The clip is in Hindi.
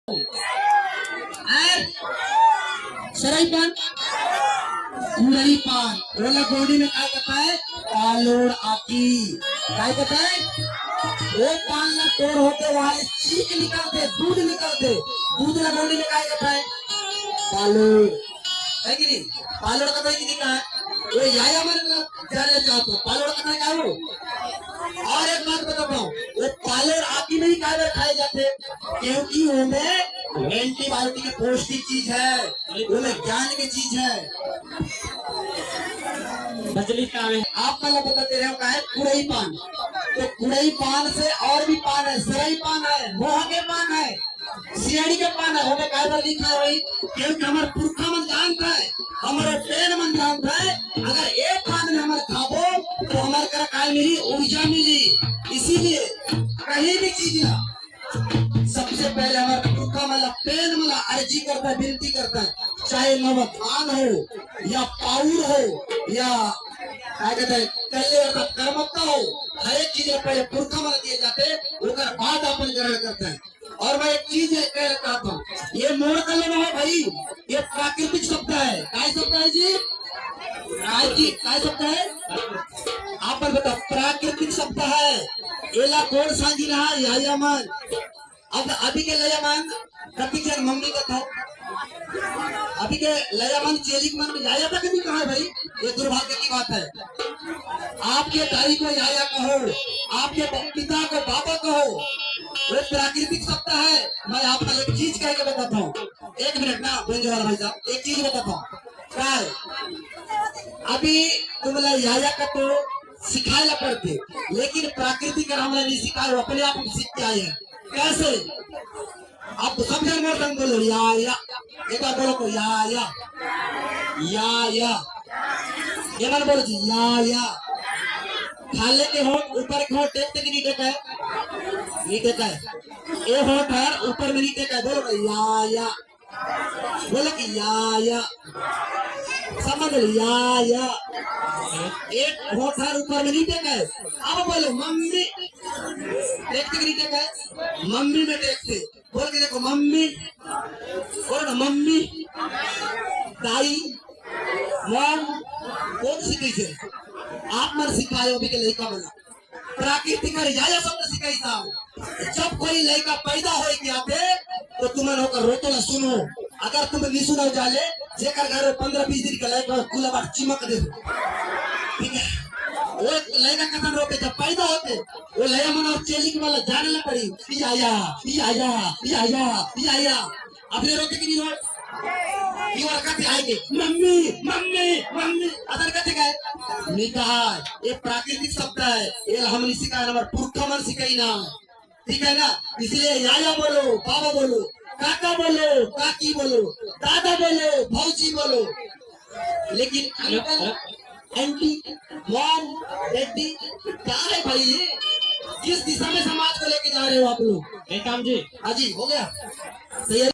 सराई पान कुड़ई पान बोला गोडी में काय कहता है कालोड़ आकी काय कहता है वो पान ना तोड़ होते वहां चीक निकलते दूध ना गोडी में काय कहता है कालोड़ है कि नहीं पालोड़ का भाई किसी का है वो याया मैंने जानना चाहता हूँ पालोड़ का क्या हो। और एक बात बताता हूँ वो पालोड़ आकी में ही काय खाए जाते क्योंकि उनमें एंटीबायोटिक पौष्टिक चीज है उनमें ज्ञान की चीज है। बजली का है आप पहले बताते रहे हो का है कुड़ई पान तो कुड़ई पान से और भी पान है सरई पान है मोह के पान है सियाड़ी के पान है हमें काय बार लिखा है भाई क्योंकि हमारे पुरखा मन जानता है हमारे पेन मन जानता है अगर एक पान में हमारे खाबो तो हमारे कर काय मिली ऊर्जा मिली इसीलिए कहीं भी चीज ना सबसे पहले हमारे पुरखा मला पेन मला अर्जी करता है विनती करता है चाहे नवधान हो या पाउर हो या क्या कहते हैं कल्ले कर्मकता हो हर एक चीज पहले पुरखा मला दिए जाते उनका बाद अपन ग्रहण करते हैं। और मैं एक चीज कहना चाहता हूँ ये मोड़ कर लेना है भाई ये प्राकृतिक शब्द है काय शब्द है जी काय शब्द है आप पर बताओ प्राकृतिक शब्द है एला कौन सांगी रहा या मन अब अभी के लयामान कभी के मम्मी का था अभी के लयामान चेलिक मन में याया तक नहीं कहा भाई ये दुर्भाग्य की बात है। आपके दाई को याया कहो आपके पिता को बाबा कहो वो प्राकृतिक शब्द है। मैं आपको एक चीज कह के बताता हूँ एक मिनट ना बेंजवाल भाई साहब एक चीज बताता हूँ क्या अभी तुम याया का तो सिखाया पड़ते लेकिन प्राकृतिक हमने नहीं सिखाया अपने आप हम सीख के आए हैं कैसे आप समझे मोर संग बोलो या एक बार बोलो को या ये मन बोलो जी या खाले के होठ ऊपर के होठ टेकते कि नहीं टेका है नहीं टेका है ये होठ है ऊपर में नहीं टेका है बोलो या बोलो कि या समझ लो या एक होठ है ऊपर में नहीं टेका है अब बोलो मम्मी टेकते कि नहीं टेका है मम्मी में टेकते बोल के देखो मम्मी बोलो ना मम्मी दाई मॉम कौन सीखी से आप मन सिखाए अभी के लड़का बना प्राकृतिक रिजाया शब्द सिखाई था जब कोई लड़का पैदा हो गया थे तो तुम्हें होकर रोतो ना सुनो अगर तुम नहीं सुना जाले जेकर घर 15-20 दिन का लड़का खुला बार चिमक दे ठीक है वो लड़का कदम रोके जब पैदा होते वो लया मन और चेलिंग वाला जाने ना पड़ी आया अपने रोके की नहीं रोक युवा कहते आएंगे मम्मी मम्मी मम्मी अदर कहते गए निकाय ये प्राकृतिक शब्द है ये हमने सिखाया हमारे पुरखा मन सिखाई ना ठीक है ना इसलिए याया बोलो बाबा बोलो काका बोलो काकी बोलो दादा बोलो भौजी बोलो लेकिन आंटी मॉम डैडी क्या है भाई ये किस दिशा में समाज को लेके जा रहे हो आप लोग काम जी हाजी हो गया तैयारी